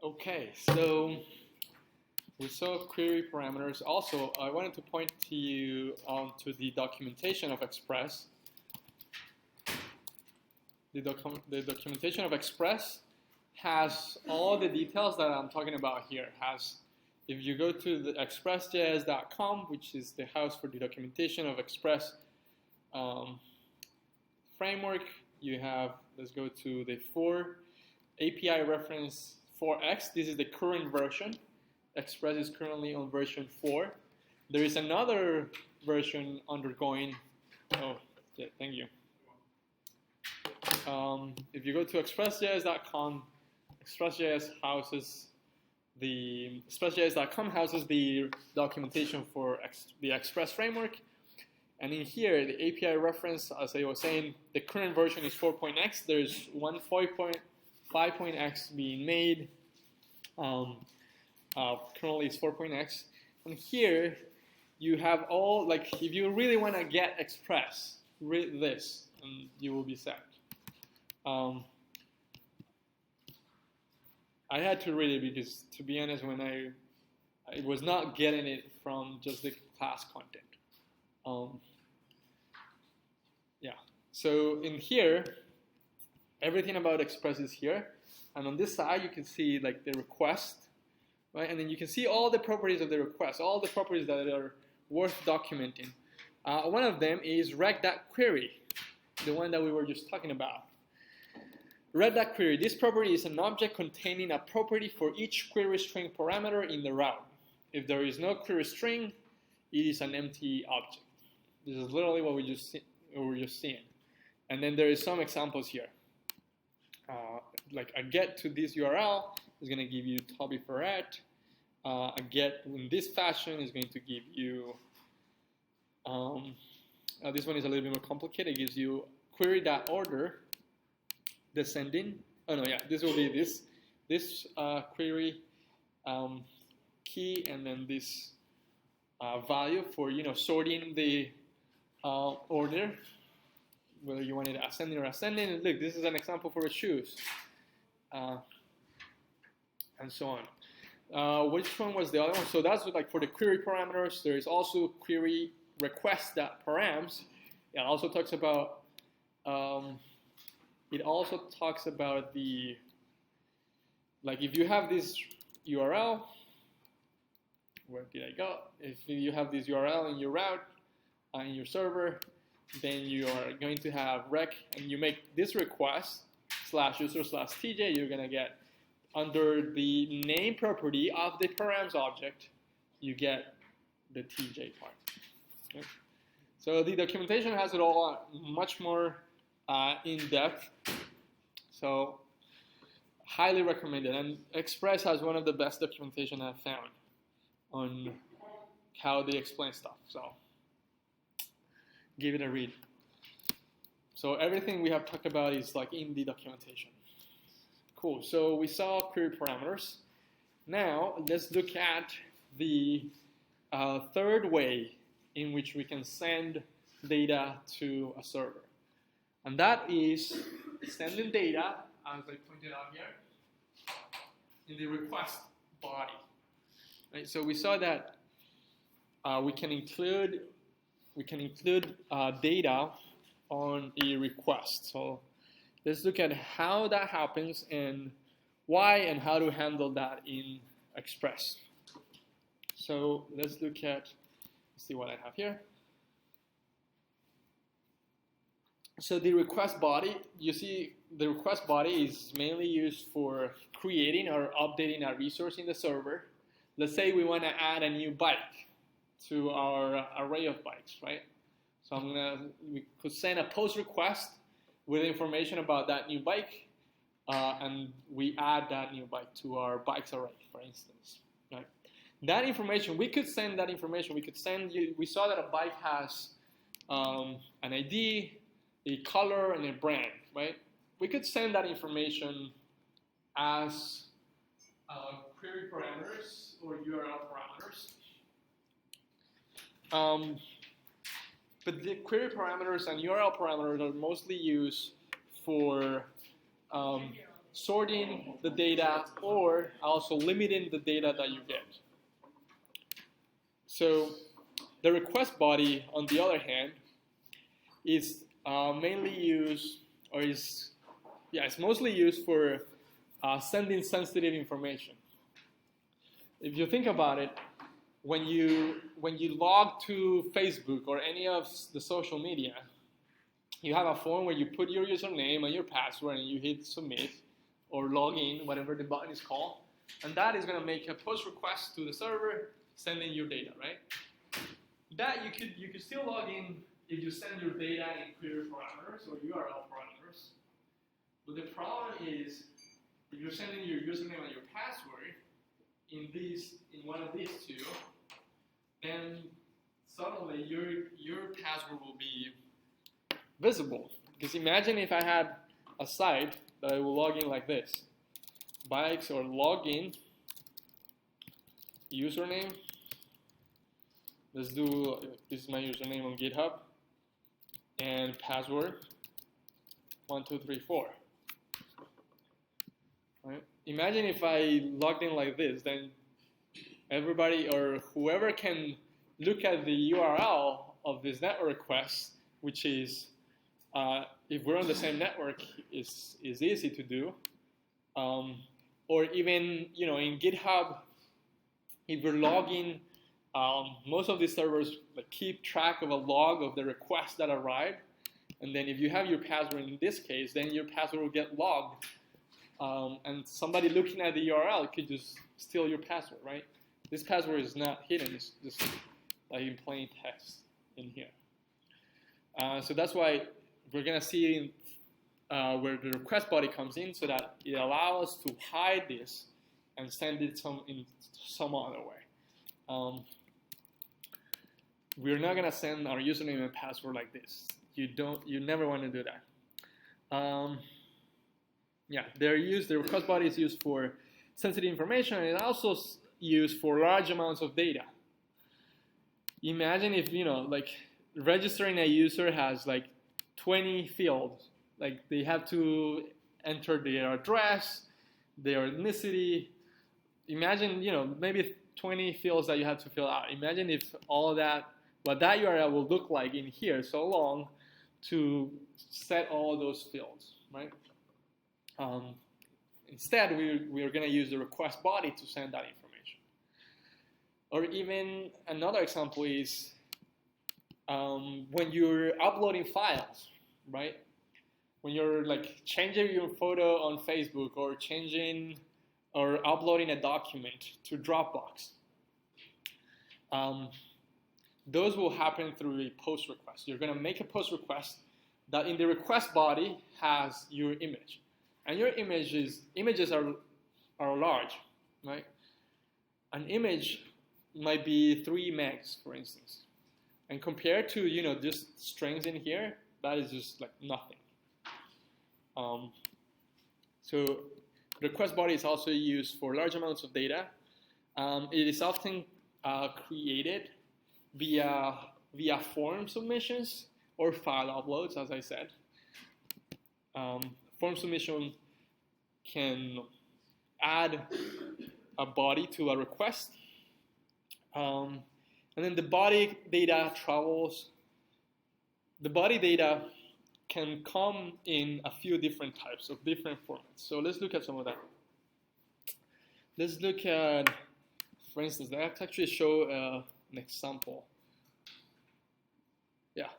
Okay, so we saw query parameters. Also, I wanted to point to you to the documentation of Express. The documentation of Express has all the details that I'm talking about here. It has if you go to the expressjs.com, which is the house for the documentation of Express framework, you have, let's go to the 4 API reference 4x. This is the current version. Express is currently on version 4. There is another version undergoing. Oh, yeah, thank you. If you go to expressjs.com, expressjs.com houses the documentation for the Express framework. And in here, the API reference, as I was saying, the current version is 4.x. There's one 5.x being made. Currently it's 4.x. And here, you have all, like, if you really want to get Express, read this, and you will be set. I had to read it because, to be honest, when I was not getting it from just the class content. Yeah, so in here, everything about Express is here. And on this side, you can see like the request, right? And then you can see all the properties of the request, all the properties that are worth documenting. One of them is rec.query, the one that we were just talking about. Rec.query, this property is an object containing a property for each query string parameter in the route. If there is no query string, it is an empty object. This is literally what we were just seeing. And then there is some examples here. Like a get to this URL is going to give you Toby Ferret. A get in this fashion is going to give you, this one is a little bit more complicated. It gives you query.order descending. Oh no, yeah, this will be this query key, and then this value for sorting the order, whether you want it ascending or ascending. And look, this is an example for a shoes, and so on. Which one was the other one? So that's like for the query parameters. There is also query request.params. It also talks about the, like if you have this URL, where did I go? If you have this URL in your route, in your server, then you are going to have rec, and you make this request /user/tj, you're going to get under the name property of the params object, you get the tj part. Okay. So the documentation has it all much more in depth. So highly recommended. And Express has one of the best documentation I've found on how they explain stuff. So give it a read. So everything we have talked about is like in the documentation. Cool. So we saw query parameters. Now let's look at the third way in which we can send data to a server. And that is sending data, as I pointed out here, in the request body. Right? So we saw that we can include data on a request. So let's look at how that happens and why and how to handle that in Express. So let's look at, let's see what I have here. So the request body, you see the request body is mainly used for creating or updating a resource in the server. Let's say we want to add a new bike to our array of bikes, right? So we could send a post request with information about that new bike, and we add that new bike to our bikes array, for instance. Right? That information, we could send that information. We saw that a bike has an ID, a color, and a brand, right? We could send that information as query parameters or URL parameters. But the query parameters and URL parameters are mostly used for sorting the data or also limiting the data that you get. So the request body, on the other hand, is mainly used, or it's mostly used for sending sensitive information. if you think about it, when you log to Facebook or any of the social media, you have a form where you put your username and your password and you hit submit or log in, whatever the button is called, and that is going to make a post request to the server sending your data, right? That you could still log in if you send your data in query parameters or URL parameters. But the problem is if you're sending your username and your password in one of these two, then suddenly your password will be visible. Because imagine if I had a site that I will log in like this. Bikes or login, username. Let's do, this is my username on GitHub. And password, 1234. Right? Imagine if I logged in like this, then everybody or whoever can look at the URL of this network request, which is, if we're on the same network, is easy to do. Or even, in GitHub, if you're logging, most of these servers keep track of a log of the requests that arrived. And then if you have your password in this case, then your password will get logged. And somebody looking at the URL could just steal your password, right? This password is not hidden. It's just like in plain text in here. So that's why we're going to see where the request body comes in so that it allows us to hide this and send it in some other way. We're not going to send our username and password like this. You never want to do that. The request body is used for sensitive information, and it's also used for large amounts of data. Imagine if, registering a user has 20 fields. They have to enter their address, their ethnicity. Imagine, maybe 20 fields that you have to fill out. Imagine if what that URL will look like in here so long to set all those fields, right? Instead, we're going to use the request body to send that information. Or even another example is when you're uploading files, right? When you're changing your photo on Facebook or changing or uploading a document to Dropbox. Those will happen through a post request. You're going to make a post request that in the request body has your image. And your images are large, right? An image might be 3 megs, for instance. And compared to, just strings in here, that is just nothing. So request body is also used for large amounts of data. It is often created via form submissions or file uploads, as I said. Form submission can add a body to a request. And then the body data travels. The body data can come in a few different types of different formats. So let's look at some of that. Let's look at, for instance, let's actually show an example. Yeah.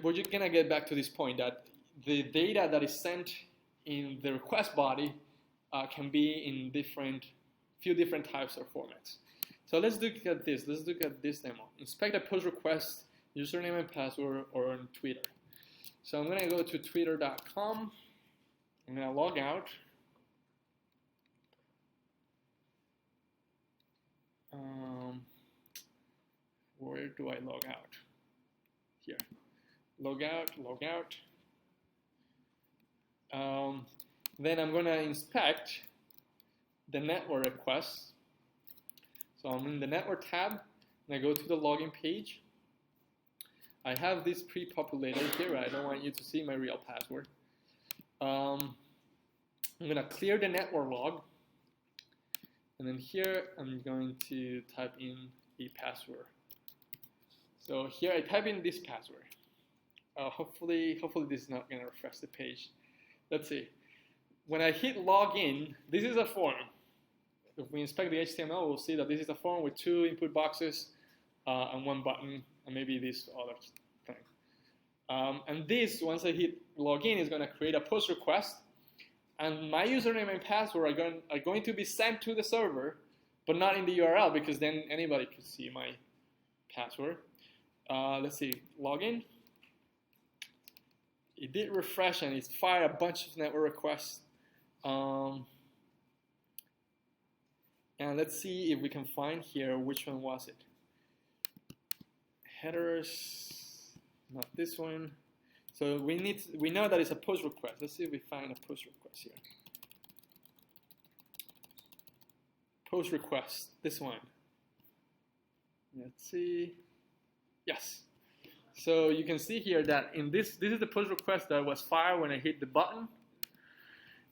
We're just going to get back to this point that the data that is sent in the request body can be in few different types of formats. So let's look at this. Let's look at this demo. Inspect a push request, username and password, or on Twitter. So I'm going to go to twitter.com. I'm going to log out. Where do I log out? Here. Log out. Then I'm going to inspect the network requests. So I'm in the network tab, and I go to the login page. I have this pre-populated here. I don't want you to see my real password. I'm going to clear the network log. And then here, I'm going to type in the password. So here, I type in this password. Hopefully this is not going to refresh the page. Let's see. When I hit login, this is a form. if we inspect the HTML, we'll see that this is a form with 2 input boxes and 1 button, and maybe this other thing. And this, once I hit login, is going to create a post request, and my username and password are going to be sent to the server, but not in the URL, because then anybody could see my password. Let's see, login. It did refresh and it fired a bunch of network requests. And let's see if we can find here which one was it. Headers, not this one. So we know that it's a post request. Let's see if we find a post request here. Post request, this one. Let's see. Yes. So you can see here that in this is the post request that was fired when I hit the button.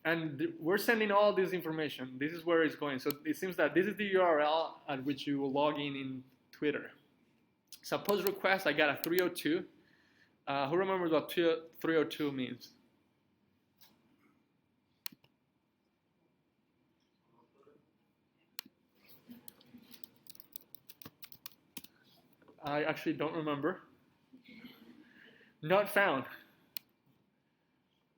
And we're sending all this information. This is where it's going. So it seems that this is the URL at which you will log in Twitter. So post request, I got a 302. Who remembers what 302 means? I actually don't remember. Not found.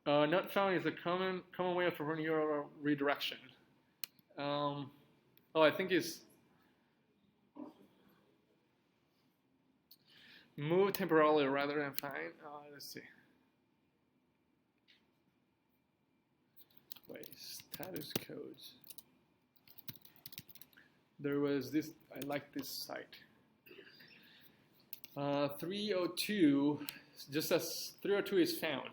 Not found is a common way of performing URL redirection. Oh, I think it's move temporarily rather than find. Let's see. Wait, status codes. There was this. I like this site. 302. Just as 302 is found.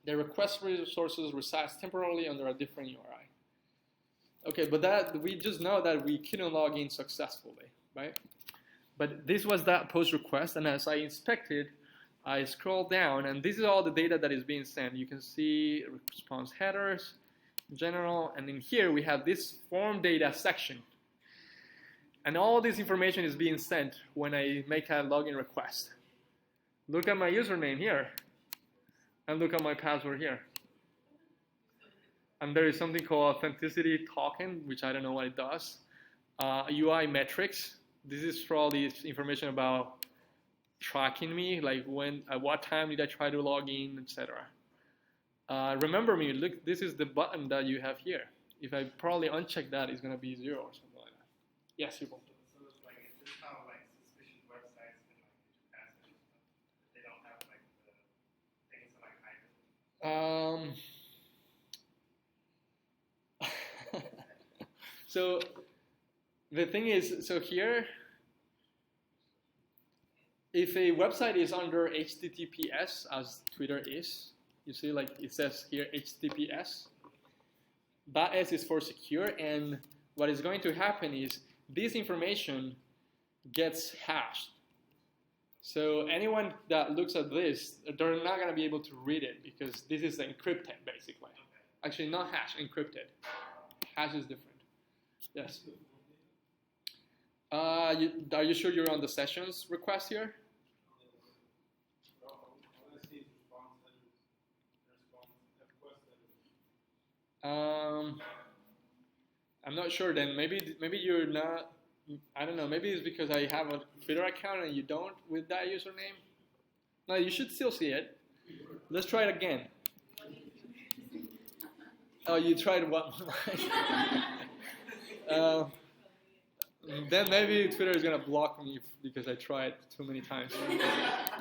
The request resources resides temporarily under a different URI. Okay, but that we just know that we couldn't log in successfully, right? But this was that post request, and as I inspected, I scroll down, and this is all the data that is being sent. You can see response headers, general, and in here we have this form data section. And all this information is being sent when I make a login request. Look at my username here. And look at my password here. And there is something called authenticity token, which I don't know what it does. UI metrics. This is for all this information about tracking me, like at what time did I try to log in, etc. Remember me, look, this is the button that you have here. If I probably uncheck that, it's going to be 0 or something like that. Yes, you will. So it's like, if there's kind of like suspicious websites and like get your password and stuff, but they don't have like the things to like hide it. So the thing is, so here, if a website is under HTTPS, as Twitter is, you see like it says here HTTPS, that S is for secure, and what is going to happen is this information gets hashed. So anyone that looks at this, they're not going to be able to read it because this is encrypted, basically. Actually, not hash, encrypted. Hash is different. Yes. Are you sure you're on the sessions request here? I'm not sure then. Maybe you're not. I don't know. Maybe it's because I have a Twitter account and you don't with that username. No, you should still see it. Let's try it again. Oh, you tried one. Then maybe Twitter is gonna block me because I tried too many times.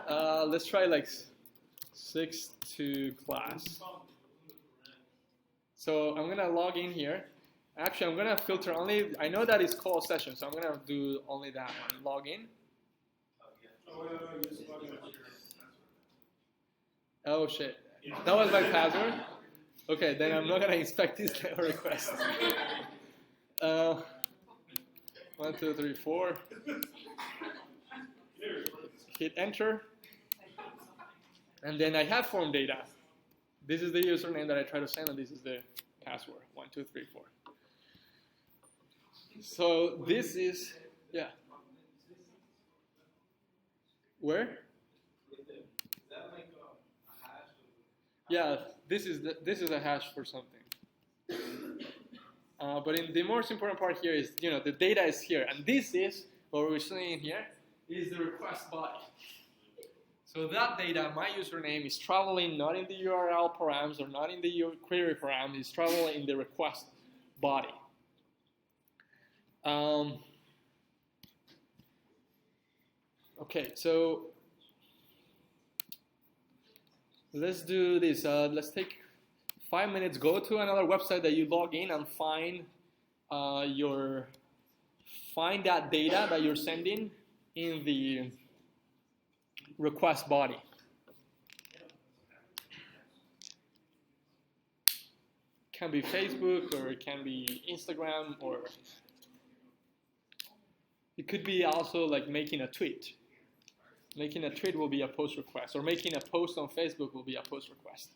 Let's try like 6 to class. So I'm gonna log in here. Actually, I'm gonna filter only. I know that it's called session, so I'm gonna do only that one. Log in. Oh shit! That was my password. Okay, then I'm not gonna inspect this request. 1, 2, 3, 4. Hit enter. And then I have form data. This is the username that I try to send, and this is the password. 1, 2, 3, 4. So this is, yeah. Where? Yeah, this is a hash for something. But the most important part here is, the data is here, and this is what we're seeing here is the request body. So that data, my username, is traveling not in the URL params or not in the query param, it's traveling in the request body. Okay, so let's do this. Let's take 5 minutes. Go to another website that you log in and find that data that you're sending in the request body. It can be Facebook, or it can be Instagram, or it could be also like making a tweet. Making a tweet will be a post request, or making a post on Facebook will be a post request.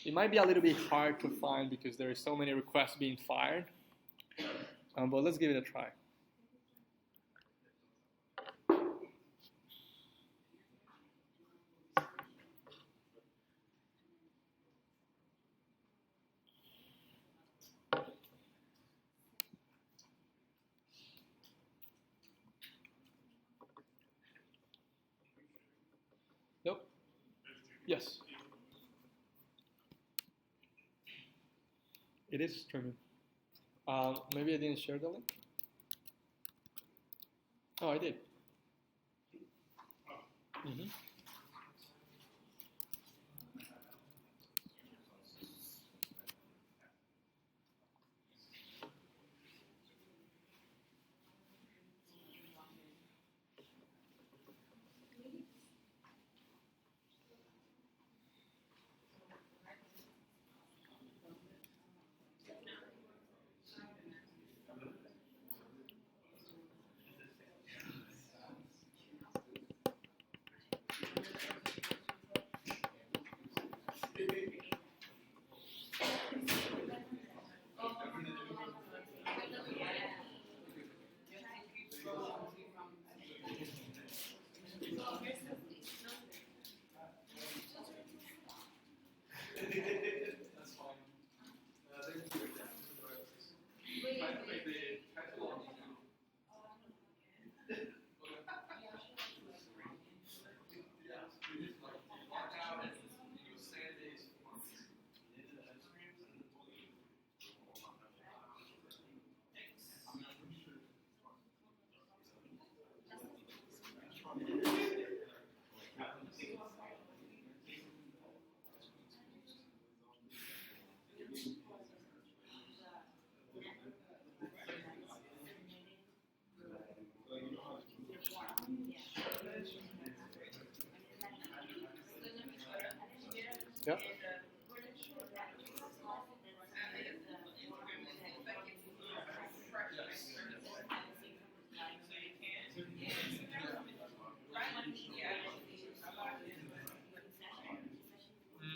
It might be a little bit hard to find because there are so many requests being fired, but let's give it a try. Nope. Yes. It is streaming. Maybe I didn't share the link. Oh, I did. Mm-hmm. Yeah.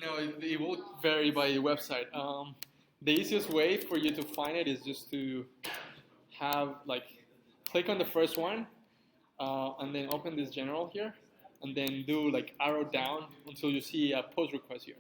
No, it will vary by the website. The easiest way for you to find it is just to have, click on the first one, and then open this general here, and then do arrow down until you see a post request here.